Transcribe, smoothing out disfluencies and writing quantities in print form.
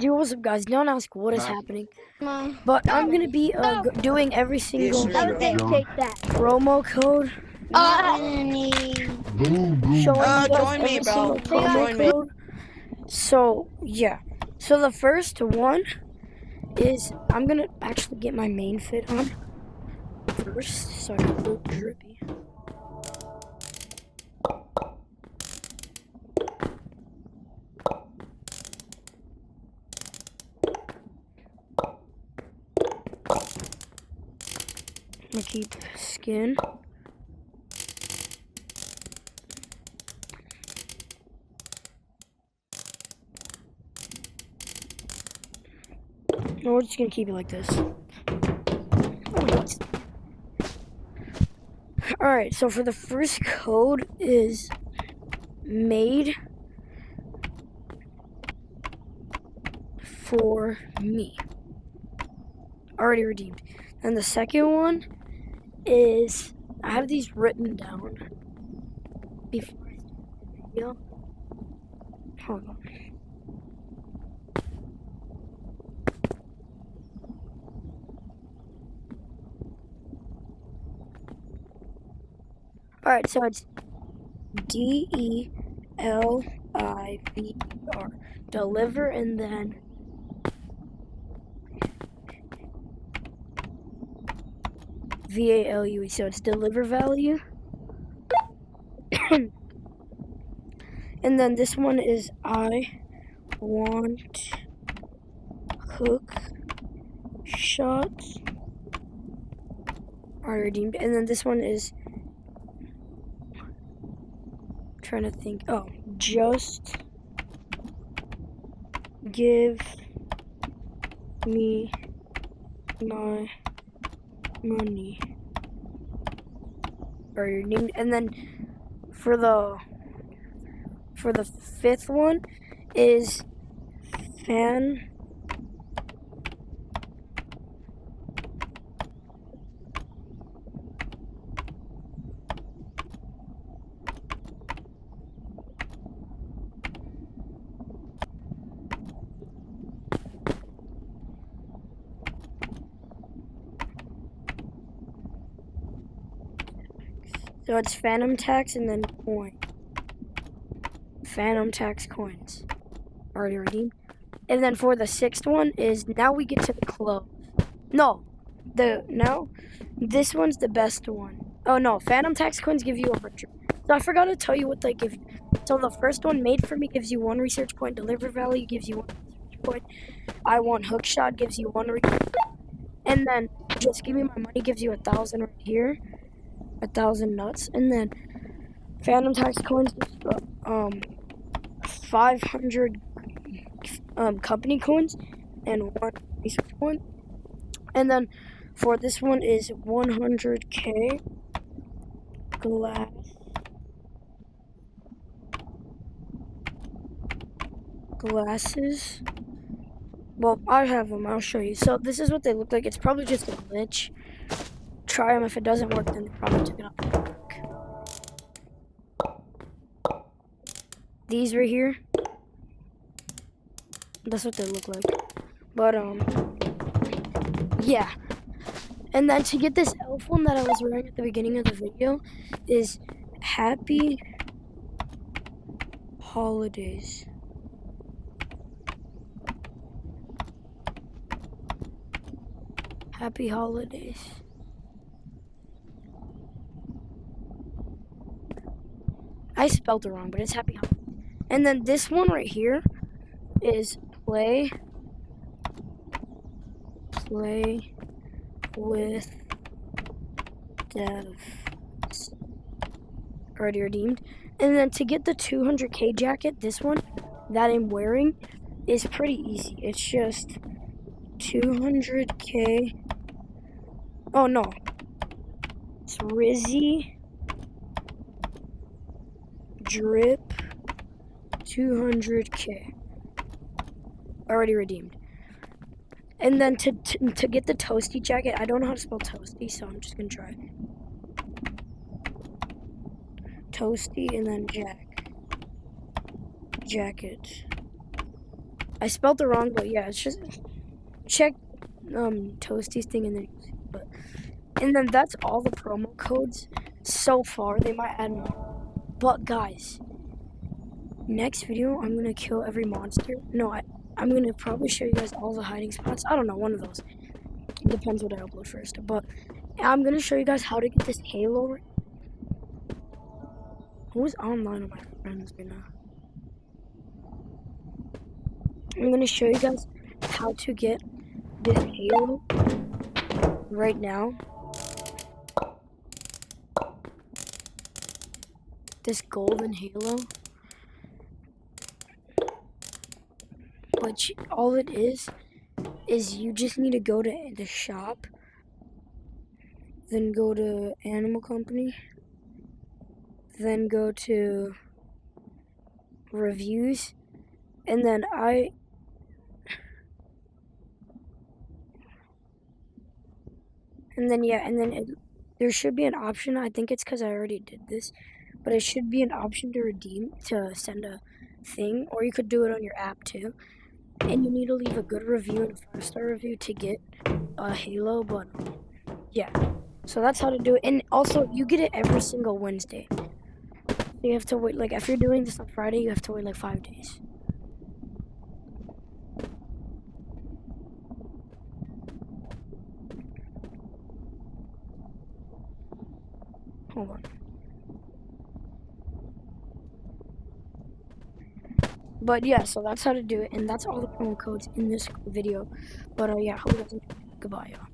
Yo, what's up, guys? Don't ask what is happening, but I'm gonna be doing every single Take that. promo code, showing you guys join me, every bro. single promo Join me. code. So yeah, so the first one is I'm gonna actually get my main fit on first, so I can look drippy. I'm gonna keep skin. No, we're just gonna keep it like this. Alright, so for the first code is made for me. Already redeemed. And the second one is, I have these written down before I start the video. Hold on. Alright, so it's DELIVER. Deliver, and then VALUE. So it's deliver value. And then this one is I want hook shots. Already redeemed. And then this one is, trying to think. Oh, just give me my money. Already redeemed. And then for the fifth one is fan so it's phantom tax and then coin. Phantom tax coins. Already redeemed. And then for the sixth one is, now we get to the close. No. This one's the best one. Oh no, phantom tax coins give you 100. So I forgot to tell you what they give you. So the first one, made for me, gives you 1 research point. Deliver value gives you 1 research point. I want hook shot gives you 1 research point. And then just give me my money gives you 1,000 right here. 1,000 nuts. And then phantom tax coins, 500 company coins and 1 research point. And then for this one is 100k glasses. Well, I have them. I'll show you. So this is what they look like. It's probably just a glitch. Try them. If it doesn't work, then they probably took it off the work. These right here. That's what they look like. But yeah. And then to get this elf one that I was wearing at the beginning of the video is Happy Holidays. Happy Holidays. I spelled it wrong, but it's Happy Holidays. And then this one right here is play with devs. Already redeemed. And then to get the 200k jacket, this one that I'm wearing is pretty easy. It's just 200k. Oh no, it's Rizzy drip 200k. Already redeemed. And then to get the toasty jacket, I don't know how to spell toasty, so I'm just gonna try toasty and then jacket. I spelled it wrong, but yeah, it's just check Toasty's thing in there. But and then that's all the promo codes so far. They might add more. But guys, next video I'm gonna kill every monster. No, I'm gonna probably show you guys all the hiding spots. I don't know, one of those. It depends what I upload first. But I'm gonna show you guys how to get this Halo. Who's online on my friends right now? I'm gonna show you guys how to get this Halo right now. This golden Halo. But all it is you just need to go to the shop, then go to Animal Company, then go to reviews, and then there should be an option. I think it's because I already did this, but it should be an option to redeem, to send a thing, or you could do it on your app too. And you need to leave a good review and a 5-star review to get a Halo. But yeah, so that's how to do it. And also, you get it every single Wednesday. You have to wait, like, if you're doing this on Friday, you have to wait like 5 days. Hold on. But yeah, so that's how to do it, and that's all the promo codes in this video. But yeah, hope you guys enjoyed. Goodbye, y'all.